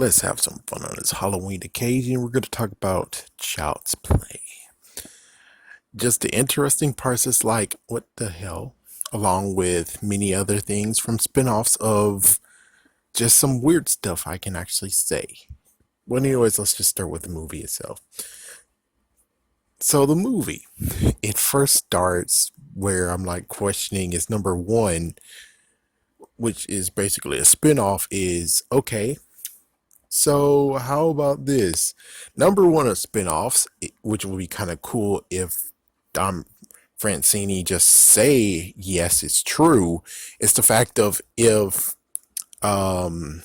Let's have some fun on this Halloween occasion. We're going to talk about Child's Play. Just the interesting parts is like, what the hell? Along with many other things from spin-offs of just some weird stuff I can actually say. Well, anyways, let's just start with the movie itself. So the movie, it first starts where I'm like questioning is number one, which is basically a spin-off, is okay. So how about this? Number one of spin-offs, which would be kind of cool if Dom Francini just say yes, it's true, is the fact of if um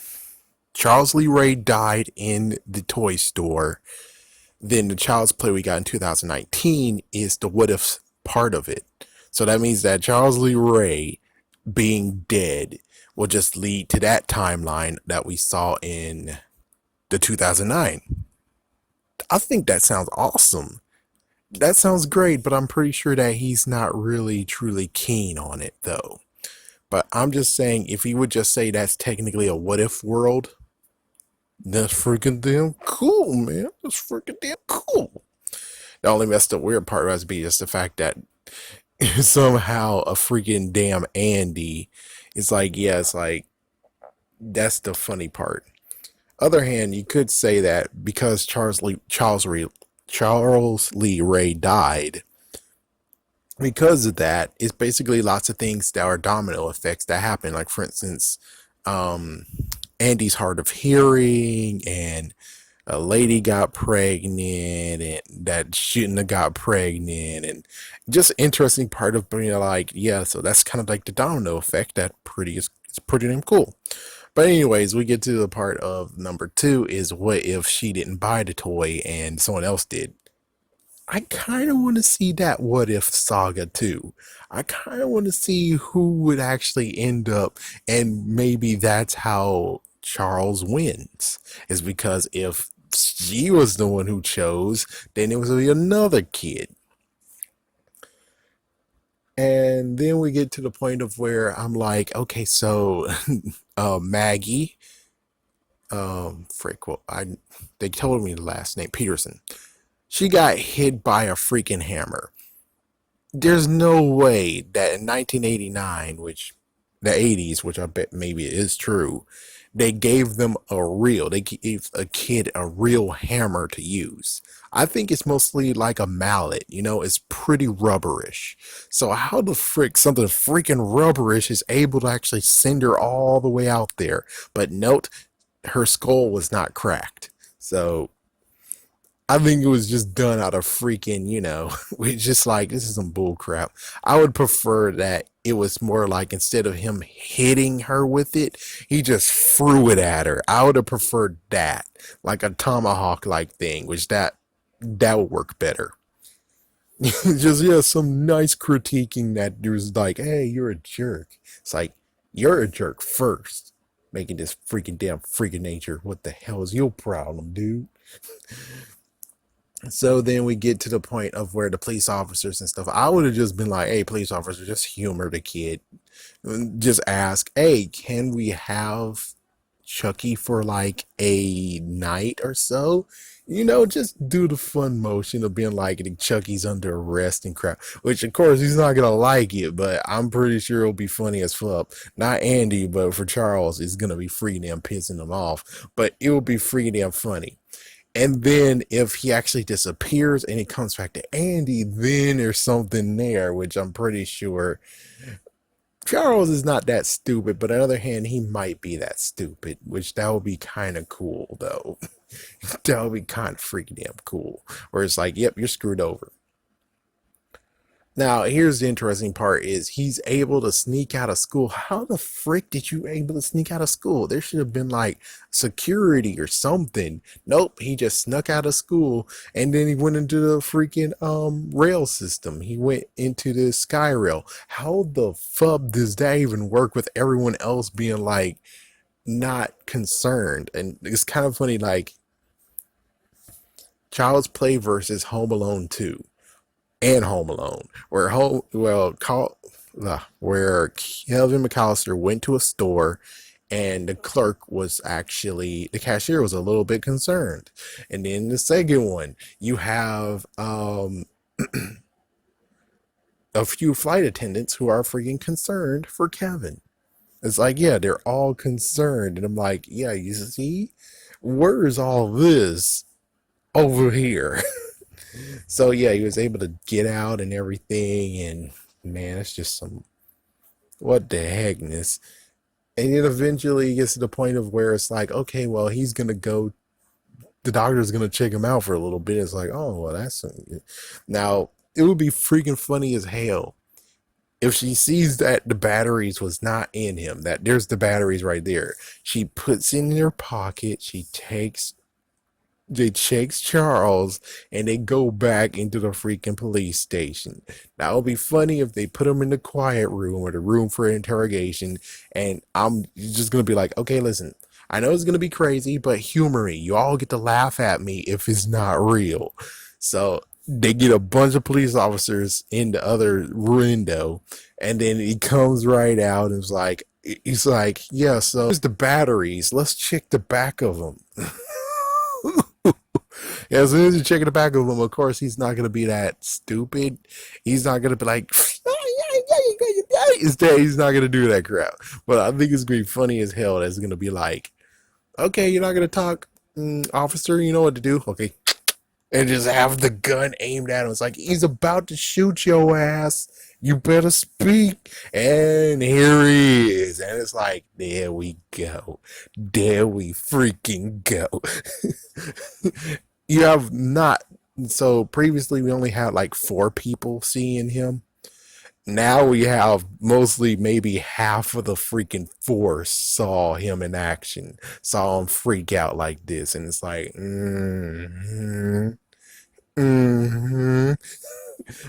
Charles Lee Ray died in the toy store, then the Child's Play we got in 2019 is the what if part of it. So that means that Charles Lee Ray being dead will just lead to that timeline that we saw in the 2009. I think that sounds awesome. That sounds great, but I'm pretty sure that he's not really truly keen on it though. But I'm just saying, if he would just say that's technically a what if world, that's freaking damn cool, man. That's freaking damn cool. The only messed up weird part has to be just the fact that somehow a freaking damn Andy is like, yeah, it's like, that's the funny part. Other hand, you could say that because Charles Lee Ray died, because of that, it's basically lots of things that are domino effects that happen. Like for instance, um, Andy's hard of hearing, and a lady got pregnant, and that shouldn't have got pregnant, and just interesting part of being like, yeah, so that's kind of like the domino effect. That pretty is it's pretty damn cool. But anyways, we get to the part of number two is what if she didn't buy the toy and someone else did? I kind of want to see that what if saga too. I kind of want to see who would actually end up, and maybe that's how Charles wins. Is because if she was the one who chose, then it was another kid. And then we get to the point of where I'm like, okay, so Maggie, frick, well, they told me the last name Peterson. She got hit by a freaking hammer. There's no way that in 1989, which the 80s, which I bet maybe it is true, they gave a kid a real hammer to use. I think it's mostly like a mallet, it's pretty rubberish. So how the frick something freaking rubberish is able to actually send her all the way out there? But note, her skull was not cracked. So I think it was just done out of freaking, it's just like, this is some bull crap. I would prefer that it was more like instead of him hitting her with it, he just threw it at her. I would have preferred that, like a tomahawk like thing, which that would work better. Just, yeah, some nice critiquing that there's like, hey, you're a jerk. It's like, you're a jerk first, making this freaking damn freaking nature. What the hell is your problem, dude? So then we get to the point of where the police officers and stuff. I would have just been like, hey, police officer, just humor the kid. Just ask, hey, can we have Chucky for like a night or so? Just do the fun motion of being like Chucky's under arrest and crap. Which of course he's not gonna like it, but I'm pretty sure it'll be funny as fuck. Not Andy, but for Charles, it's gonna be freaking damn pissing him off. But it will be freaking damn funny. And then if he actually disappears and he comes back to Andy, then there's something there, which I'm pretty sure Charles is not that stupid, but on the other hand, he might be that stupid, which that would be kind of cool, though. That would be kind of freaking damn cool. Where it's like, yep, you're screwed over. Now, here's the interesting part is he's able to sneak out of school. How the frick did you able to sneak out of school? There should have been like security or something. Nope, he just snuck out of school and then he went into the freaking rail system. He went into the sky rail. How the fuck does that even work with everyone else being like not concerned? And it's kind of funny, like Child's Play versus Home Alone 2 and Home Alone, where Kevin McAllister went to a store And the clerk was actually, the cashier was a little bit concerned. And then the second one, you have a few flight attendants who are freaking concerned for Kevin. It's like, yeah, they're all concerned. And I'm like, yeah, you see, where's all this over here? So yeah, he was able to get out and everything. And man, it's just some, what the heckness. And it eventually gets to the point of where it's like, okay, well, he's going to go, the doctor's going to check him out for a little bit. It's like, oh, well, that's, now it would be freaking funny as hell if she sees that the batteries was not in him, that there's the batteries right there. She puts it in her pocket, she takes, they chase Charles, and they go back into the freaking police station. Now it would be funny if they put him in the quiet room or the room for interrogation, and I'm just gonna be like, okay, listen, I know it's gonna be crazy, but humor me. You all get to laugh at me if it's not real. So they get a bunch of police officers in the other window, and then he comes right out and is like, he's like, yeah, so here's the batteries. Let's check the back of them. Yeah, as soon as you check in the back of him, of course, he's not going to be that stupid. He's not going to be like, instead, he's not going to do that crap. But I think it's going to be funny as hell. That's going to be like, okay, you're not going to talk, officer, you know what to do. Okay. And just have the gun aimed at him. It's like, he's about to shoot your ass. You better speak. And here he is. And it's like, there we go. There we freaking go. You have not, so previously we only had like four people seeing him. Now we have mostly maybe half of the freaking force saw him in action, saw him freak out like this, and it's like, mm-hmm, mm-hmm.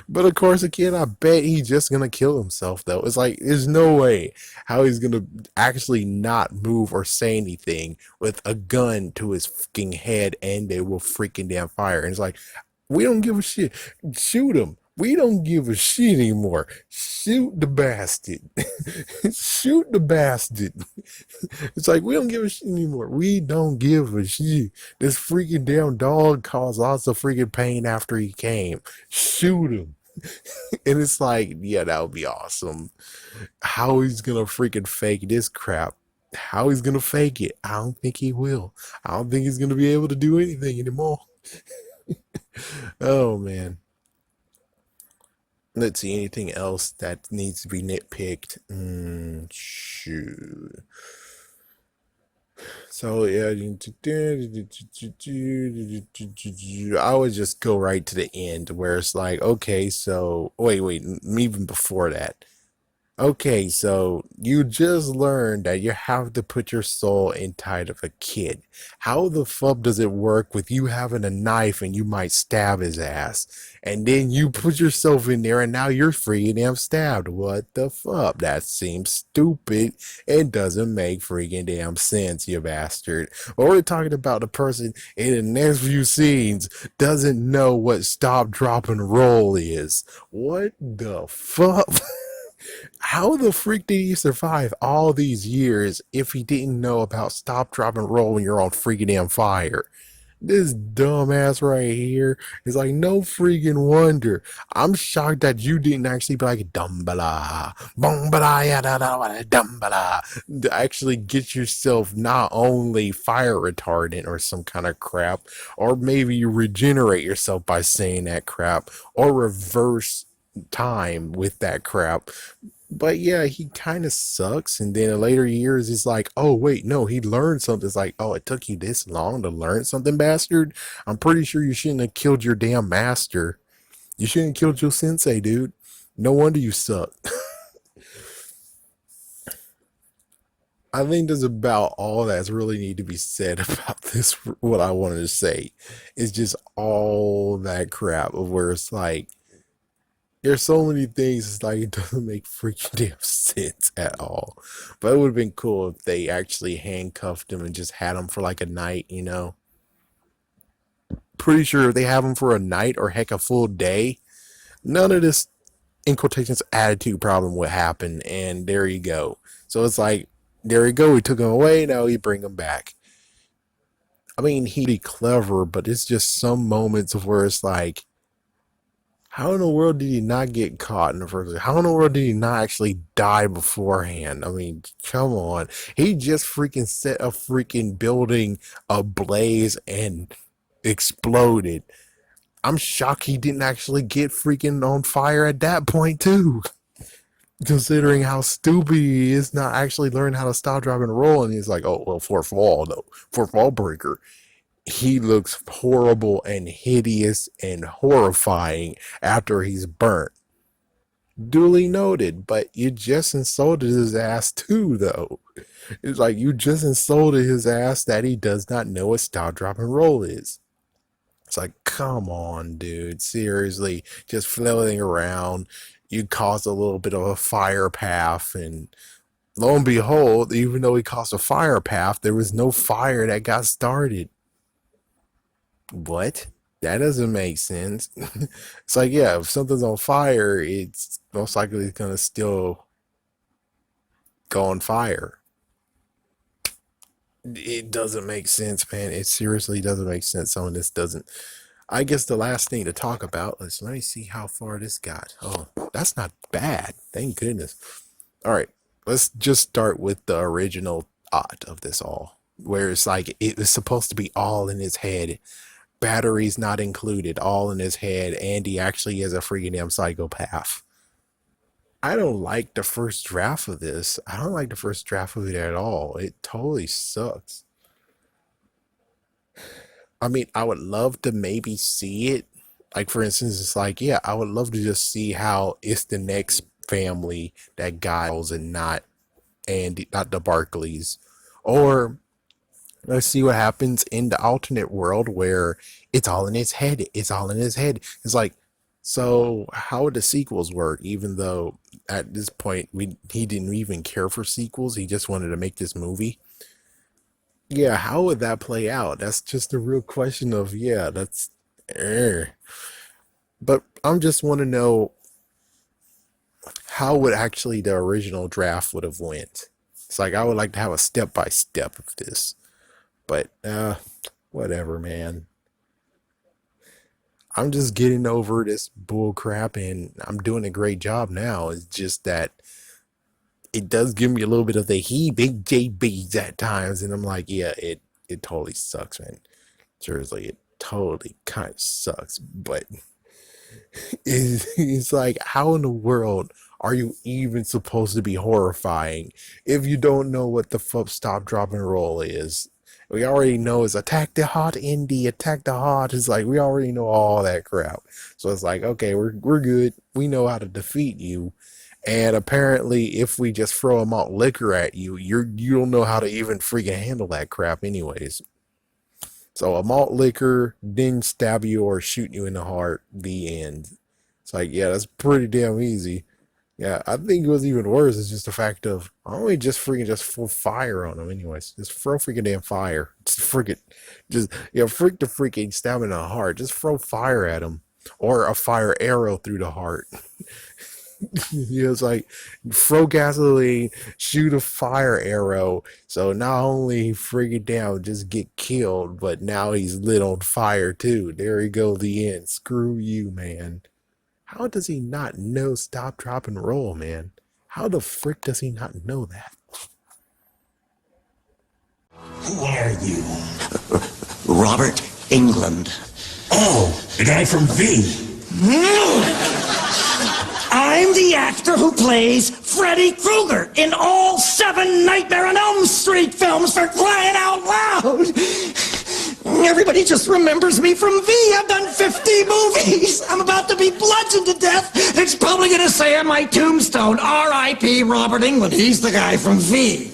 But of course, again, I bet he's just gonna kill himself though. It's like there's no way how he's gonna actually not move or say anything with a gun to his fucking head and they will freaking damn fire. And it's like, we don't give a shit. Shoot him. We don't give a shit anymore. Shoot the bastard. Shoot the bastard. It's like we don't give a shit anymore. We don't give a shit. This freaking damn dog caused lots of freaking pain after he came. Shoot him. And it's like, yeah, that would be awesome. How he's gonna freaking fake this crap. How he's gonna fake it. I don't think he will. I don't think he's gonna be able to do anything anymore. Oh man. Let's see, anything else that needs to be nitpicked. Shoot. So yeah, I would just go right to the end where it's like, okay, so wait, even before that. Okay, so you just learned that you have to put your soul inside of a kid. How the fuck does it work with you having a knife and you might stab his ass? And then you put yourself in there and now you're freaking damn stabbed. What the fuck? That seems stupid. It doesn't make freaking damn sense, you bastard. Or we're talking about the person in the next few scenes doesn't know what stop, drop, and roll is. What the fuck? How the freak did he survive all these years if he didn't know about stop, drop, and roll when you're on freaking damn fire? This dumbass right here is like, no freaking wonder. I'm shocked that you didn't actually be like, dumbala, bombala, ya da da da, dumbala, to actually get yourself not only fire retardant or some kind of crap, or maybe you regenerate yourself by saying that crap, or reverse time with that crap. But yeah, he kind of sucks. And then in later years, it's like, oh, wait, no, he learned something. It's like, oh, it took you this long to learn something, bastard? I'm pretty sure you shouldn't have killed your damn master. You shouldn't have killed your sensei, dude. No wonder you suck. I think that's about all that's really need to be said about this. What I wanted to say is just all that crap of where it's like, there's so many things, it's like it doesn't make freaking damn sense at all. But it would have been cool if they actually handcuffed him and just had him for like a night, you know? Pretty sure if they have him for a night or heck a full day, none of this in quotations attitude problem would happen, and there you go. So it's like There we go. We took him away. Now we bring him back. I mean, he'd be clever, but it's just some moments where it's like, how in the world did he not get caught in the first place? How in the world did he not actually die beforehand? I mean, come on. He just freaking set a freaking building ablaze and exploded. I'm shocked he didn't actually get freaking on fire at that point, too. Considering how stupid he is not actually learning how to stop, drop, and roll. And he's like, oh, well, fourth wall, though. Fourth wall breaker. He looks horrible and hideous and horrifying after he's burnt. Duly noted, but you just insulted his ass too, though. It's like you just insulted his ass that he does not know what stop, drop, and roll is. It's like, come on, dude. Seriously, just floating around. You caused a little bit of a fire path, and lo and behold, even though he caused a fire path, there was no fire that got started. What? That doesn't make sense. It's like, yeah, if something's on fire, it's most likely gonna still go on fire. It doesn't make sense, man. It seriously doesn't make sense. Some of this doesn't. I guess the last thing to talk about is let me see how far this got. Oh, that's not bad. Thank goodness. All right, let's just start with the original odd of this all, where it's like it was supposed to be all in his head, batteries not included, all in his head, and he actually is a freaking damn psychopath. I don't like the first draft of this. I don't like the first draft of it at all. It totally sucks. I mean, I would love to maybe see it. Like, for instance, it's like, yeah, I would love to just see how it's the next family that got and not Andy, not the Barclays. Or let's see what happens in the alternate world where it's all in his head. It's all in his head. It's like, so how would the sequels work? Even though at this point he didn't even care for sequels, he just wanted to make this movie. Yeah, how would that play out? That's just a real question of yeah, that's. Eh. But I'm just want to know how would actually the original draft would have went. It's like I would like to have a step by step of this, but whatever, man. I'm just getting over this bull crap and I'm doing a great job now. It's just that it does give me a little bit of the he big JBs at times, and I'm like, yeah, it totally sucks, man. Seriously, it totally kind of sucks. But it's like, how in the world are you even supposed to be horrifying if you don't know what the fuck stop, drop, and roll is? We already know it's attack the hot indie, attack the hot. It's like we already know all that crap. So it's like, okay, we're good. We know how to defeat you. And apparently, if we just throw a malt liquor at you, you don't know how to even freaking handle that crap, anyways. So a malt liquor, then stab you or shoot you in the heart. The end. It's like, yeah, that's pretty damn easy. Yeah, I think it was even worse. It's just the fact of I only just freaking just full fire on them, anyways. Just throw freaking damn fire. Just freaking, just yeah, freak the freaking stab in the heart. Just throw fire at them, or a fire arrow through the heart. It's like throw gasoline, shoot a fire arrow. So not only he freaking down, just get killed, but now he's lit on fire too. There you go, the end. Screw you, man. How does he not know stop, drop, and roll, man? How the frick does he not know that? Who are you? Robert England. Oh, the guy from V. I'm the actor who plays Freddy Krueger in all 7 Nightmare on Elm Street films, for crying out loud! Everybody just remembers me from V. I've done 50 movies. I'm about to be bludgeoned to death. It's probably going to say on my tombstone, R.I.P. Robert England. He's the guy from V.